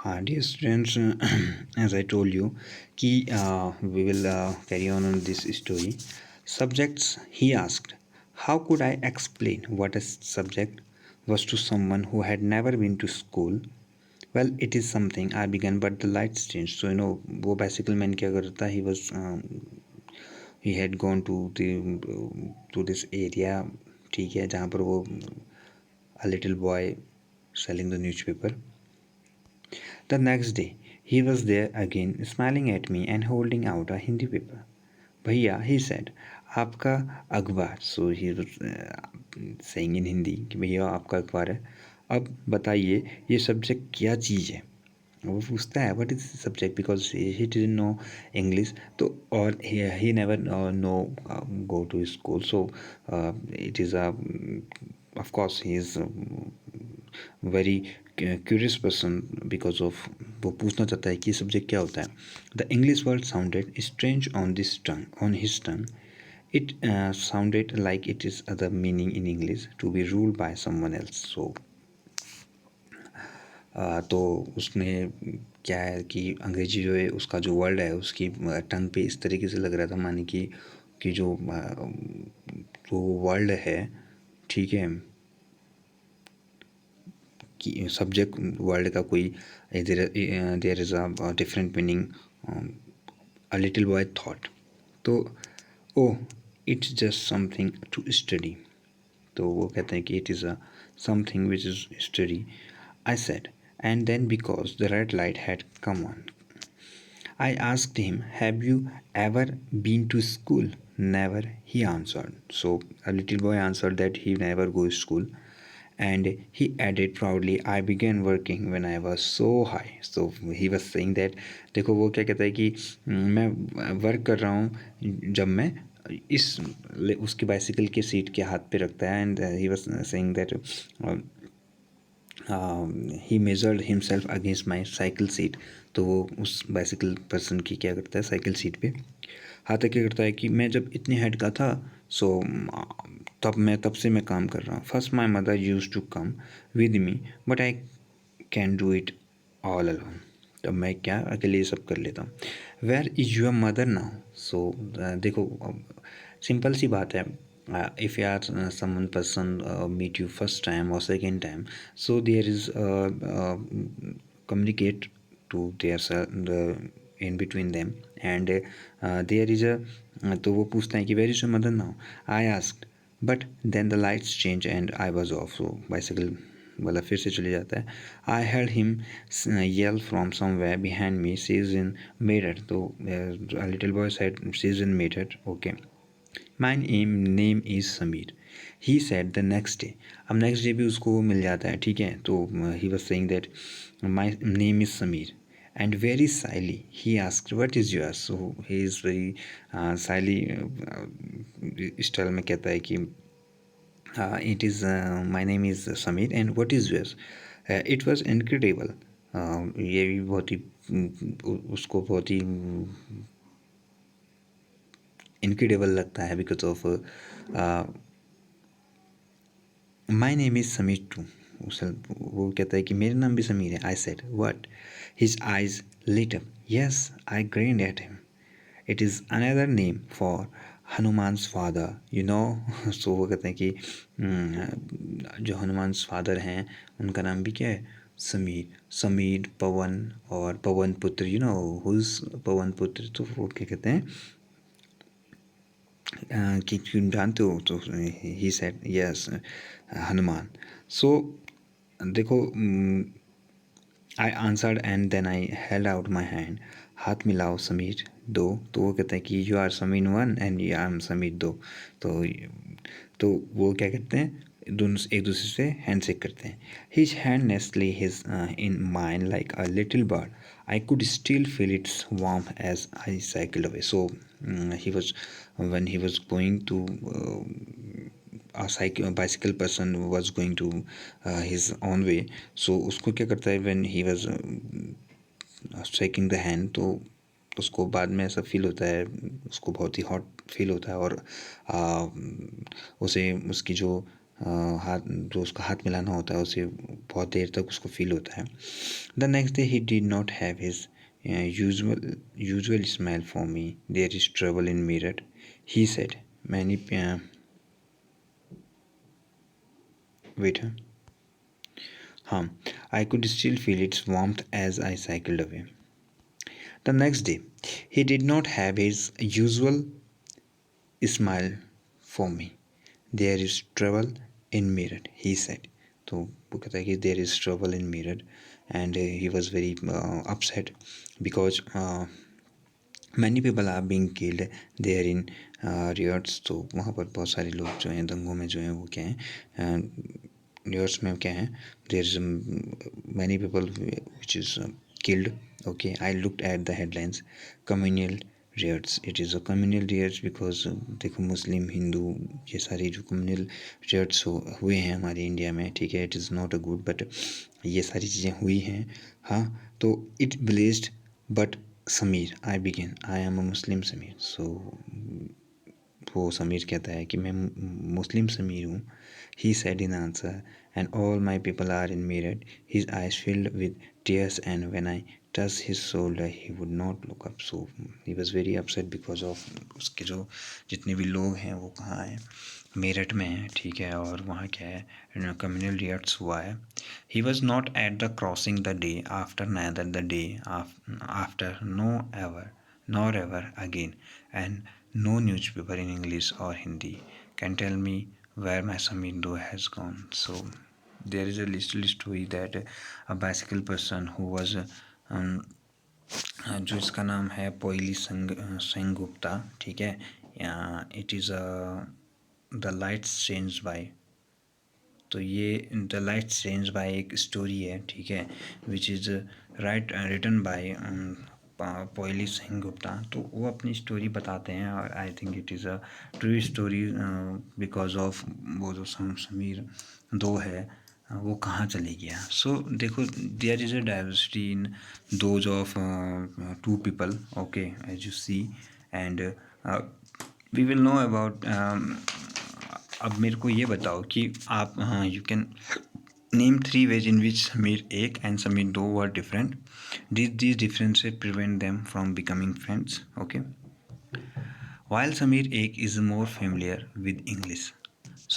Dear students, as I told you, we will carry on this story. Subjects, he asked, how could I explain what a subject was to someone who had never been to school? Well, it is something I began, but the lights changed. So, वो bicycle man क्या करता था? He had gone to this area, ठीक है, जहाँ पर वो a little boy selling the newspaper. The next day, he was there again, smiling at me and holding out a Hindi paper. भैया, he said, आपका अखबार. So he was saying in Hindi कि भैया आपका अखबार है. अब बताइए ये सब्जेक्ट क्या चीज़ है. वो पूछता है what is the subject because he didn't know English. तो और he never know go to school. So it is a of course he is very curious person because of वो पूछना चाहता है कि सब्जेक्ट क्या होता है. The English word sounded strange on his tongue. It sounded like it is other meaning in English to be ruled by someone else. So तो उसने क्या है कि अंग्रेजी जो है उसका जो वर्ड है उसकी टंग पे इस तरीके से लग रहा था माने कि जो वर्ड है, ठीक है, कि सब्जेक्ट वर्ड का कोई there is a different meaning. A little boy thought. तो oh it's just something to study. तो वो कहते हैं कि it is a something which is study. I said and then because the red light had come on, I asked him, have you ever been to school? Never, he answered. So a little boy answered that he never goes to school. And he added proudly, I began working when I was so high. So he was saying that देखो वो क्या कहता है कि मैं work कर रहा हूँ जब मैं इस उसकी बाइसिकल के सीट के हाथ पे रखता है. And he was saying that he measured himself against my cycle seat. तो वो उस बाइसिकल पर्सन की क्या करता है साइकिल सीट पे हाथ क्या करता है कि मैं जब इतने हेड का था. सो तब से मैं काम कर रहा हूँ. First my mother use to come with me but I can do it all alone. तब मैं क्या अकेले ये सब कर लेता हूँ. Where is your mother now. So देखो सिंपल सी बात है. If you are someone person meet you first time or second time, so there is communicate to their the in between them. And there is a तो वो पूछता है कि where is your mother now. I asked but then the lights change and I was off. So bicycle वाला फिर से चले जाता है. I heard him yell from somewhere behind me, she's in Meerut. तो a little boy said she's in Meerut. Okay. My name is Sameer. He said the next day. अब next day भी उसको मिल जाता है, ठीक है. तो he was saying that my name is Sameer. And very shyly he asked what is yours. So he is very shyly style में कहता है कि it is my name is Sameer and what is yours. It was incredible. ये भी बहुत ही उसको बहुत ही incredible लगता है because of my name is Sameer too. वो कहता है कि मेरा नाम भी समीर है. I said what. His eyes lit up. Yes I grinned at him. It is another name for Hanuman's father you know. So वो कहते हैं कि जो हनुमान्स फादर हैं उनका नाम भी क्या है समीर. समीर पवन और पवन पुत्र यू नो हुज पवन पुत्र. तो वो क्या कहते हैं कि जानते हो. तो he said yes Hanuman. So देखो I answered and then I held out my hand. हाथ मिलाओ समीर दो. तो वो कहते हैं कि you are Sameer one and you are Sameer दो. तो वो क्या कहते हैं दोनों एक दूसरे से हैंड शेक करते हैं. His hand nestles his in mine like a little bird. I could still feel its warmth as I cycled away. So when he was going to bicycle person was going to his own way. So उसको क्या करता है when he was shaking the hand. तो उसको बाद में ऐसा feel होता है, उसको बहुत ही हॉट फील होता है और उसे उसकी जो हाथ जो उसका हाथ मिलाना होता है उसे बहुत देर तक उसको फील होता है. The next day he did not have his usual smile for me. There is trouble in Meerut, he said. Many wait, huh? I could still feel its warmth as I cycled away. The next day, he did not have his usual smile for me. There is trouble in Meerut, he said. तो वो कहता है कि there is trouble in Meerut, and he was very upset because many people are being killed there in riots. तो वहाँ पर बहुत सारे लोग जो हैं दंगों में जो हैं वो क्या हैं riots में क्या हैं there is many people which is killed. Okay, I looked at the headlines. Communal riots. It is a communal riots because देखो मुस्लिम हिंदू ये सारी जो communal riots हुए हैं हमारे इंडिया में, ठीक है. It is not a good but ये सारी चीज़ें हुई हैं. हाँ, तो it blazed but Sameer I begin I am a Muslim Sameer. So वो समीर कहता है कि मैं मुस्लिम समीर हूँ. He said in answer and all my people are in Meerut. His eyes filled with tears and when I touch his shoulder he would not look up. So he was very upset because of उसके जो जितने भी लोग हैं वो कहाँ हैं, मेरठ में है, ठीक है. और वहाँ क्या है कम्युनल रियट्स हुआ है. He was not at the crossing the day after neither the day after no ever nor ever again and no newspaper in English और Hindi can tell me where my Sameer has gone. So there is a little story that a bicycle person who was जो इसका नाम है पोइली सेनगुप्ता, ठीक है. It is the lights change by. तो ये the lights change bye एक स्टोरी है, ठीक है, which is written by Poile Sengupta. तो वो अपनी स्टोरी बताते हैं और I think it is a true story because of वो जो समीर दो है वो कहाँ चले गया. सो देखो there is a diversity in those of two people. Okay, as you see and we will know about. अब मेरे को ये बताओ कि आप you can name 3 ways in which Sameer एक and समीर दो were different. These differences prevent them from becoming friends. Okay. While Sameer एक is more familiar with English,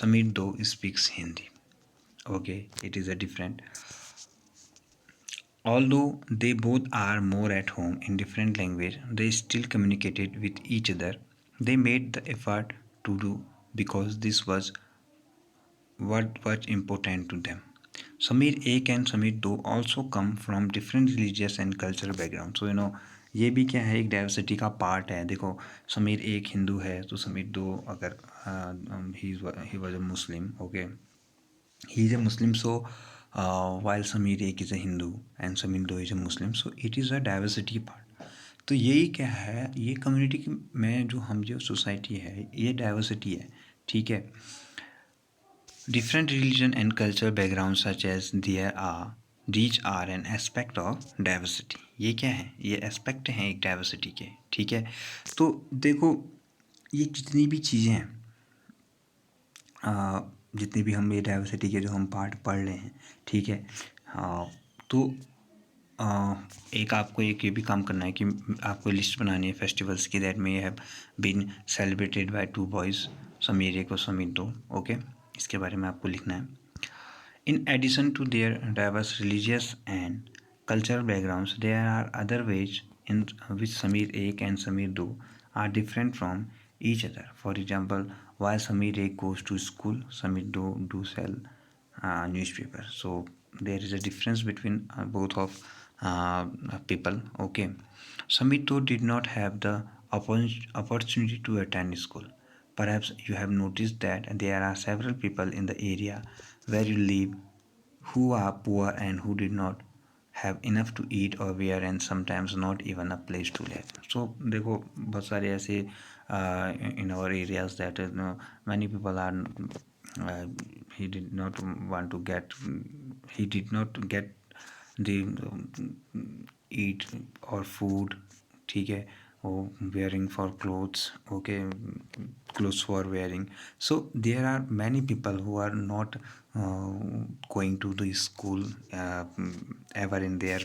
Sameer दो speaks Hindi. Okay, it is a different. Although they both are more at home in different language, they still communicated with each other. They made the effort to do because this was what was important to them. Samir एक and Samir दो also come from different religious and cultural background. So ये भी क्या है एक diversity का part है. देखो समीर एक हिंदू है तो समीर दो अगर he was a Muslim. Okay, he is a Muslim. So while Samir ek is a Hindu and Samir do is a Muslim, so it is a diversity part. तो यही क्या है, ये कम्युनिटी में जो हम जो सोसाइटी है ये डाइवर्सिटी है, ठीक है. Different religion and cultural backgrounds such as these are an aspect of diversity. ये क्या है, ये एस्पेक्ट हैं एक डाइवर्सिटी के, ठीक है. तो देखो ये जितनी भी चीज़ें हैं जितनी भी हम ये डाइवर्सिटी के जो हम पार्ट पढ़ रहे हैं, ठीक है. तो एक आपको एक ये भी काम करना है कि आपको लिस्ट बनानी है फेस्टिवल्स की that may have been celebrated by 2 boys, Sameer एक और समीर दो. ओके, इसके बारे में आपको लिखना है. In addition to their diverse religious and cultural backgrounds there are other ways in which Sameer एक एंड समीर दो are different from each other. For example, while Samir ek goes to school, Samir do sell newspaper. So there is a difference between both of people. Okay, Samir though did not have the opportunity to attend school. Perhaps you have noticed that there are several people in the area where you live who are poor and who did not have enough to eat or wear and sometimes not even a place to live. So देखो बहुत सारे ऐसे in our areas that many people are he did not want to get he did not get the eat or food, ठीक है, वो wearing for clothes. okay, clothes for wearing. So there are many people who are not going to the school ever in their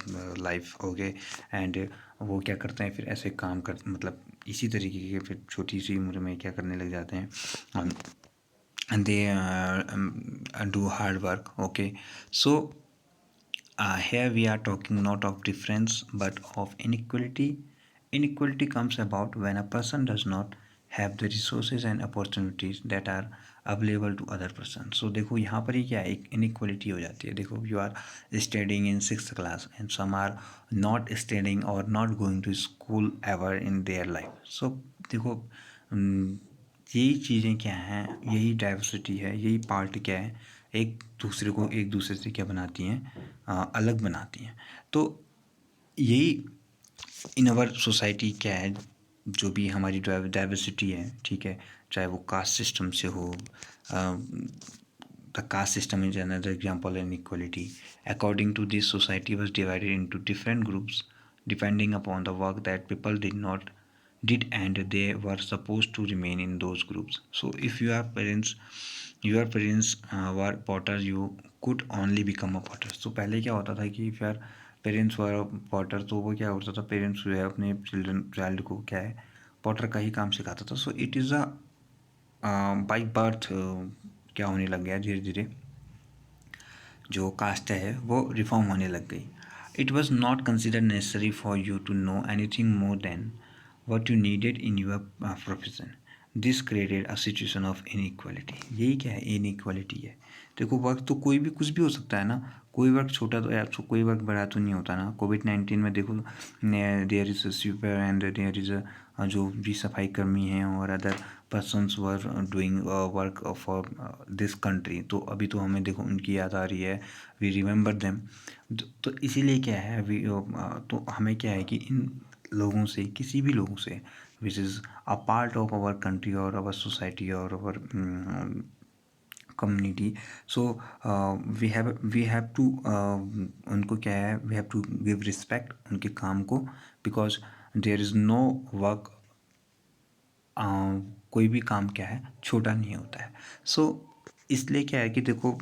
life. Okay, and वो क्या करते हैं फिर ऐसे काम कर मतलब इसी तरीके के फिर छोटी सी उम्र में क्या करने लग जाते हैं and they do hard work. Okay, so here we are talking not of difference but of inequality. Inequality comes about when a person does not have the resources and opportunities that are available to other person. So देखो यहाँ पर ही क्या है, एक inequality हो जाती है. देखो you are studying in 6th class and some are not studying or not going to school ever in their life. So देखो यही चीज़ें क्या हैं, यही डाइवर्सिटी है, यही पार्ट क्या है, एक दूसरे से क्या बनाती हैं, अलग बनाती हैं. तो यही इन अवर सोसाइटी क्या है, जो भी हमारी डाइवर्सिटी है, ठीक है, चाहे वो कास्ट सिस्टम से हो. The caste system is another example in equality. According to this society was divided into different groups depending upon the work that people did and they were supposed to remain in those groups. So if your parents were potter, you could only become a potter. So पहले क्या होता था कि if your parents were a potter, तो वो क्या होता था, पेरेंट्स जो है अपने चाइल्ड को क्या है, पॉटर का ही काम सिखाता था. So it is a by birth क्या होने लग गया, धीरे धीरे जो कास्ट है वो रिफॉर्म होने लग गई. It was not consider necessary for you to know anything more than what you needed in your profession. This created a situation of inequality. यही क्या है, inequality है. देखो वर्क तो कोई भी कुछ भी हो सकता है ना, कोई वर्क छोटा तो या कोई वर्क बड़ा तो नहीं होता ना. कोविड-19 में देखो there is a sweeper and there is a जो भी सफाई कर्मी हैं और other persons were doing work for this country. तो अभी तो हमें देखो उनकी याद आ रही है, वी रिमेंबर देम. तो इसीलिए क्या है तो हमें क्या है कि इन लोगों से, किसी भी लोगों से which is a part of our country और आवर सोसाइटी और our community. So we have to उनको क्या है, we have to give respect उनके काम को, because there is no work, कोई भी काम क्या है छोटा नहीं होता है. सो इसलिए क्या है कि देखो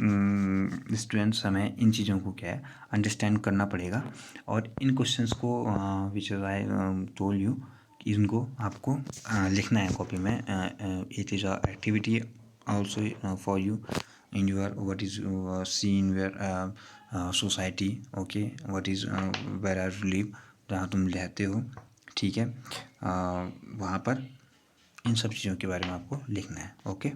स्टूडेंट्स हमें इन चीज़ों को क्या है अंडरस्टैंड करना पड़ेगा, और इन क्वेश्चंस को विच आई टोल्ड यू कि इनको आपको लिखना है कॉपी में. It is a activity also for you in your what is see in your society. Okay, what is where are you live, जहाँ तुम रहते हो, ठीक है, वहाँ पर इन सब चीज़ों के बारे में आपको लिखना है. ओके.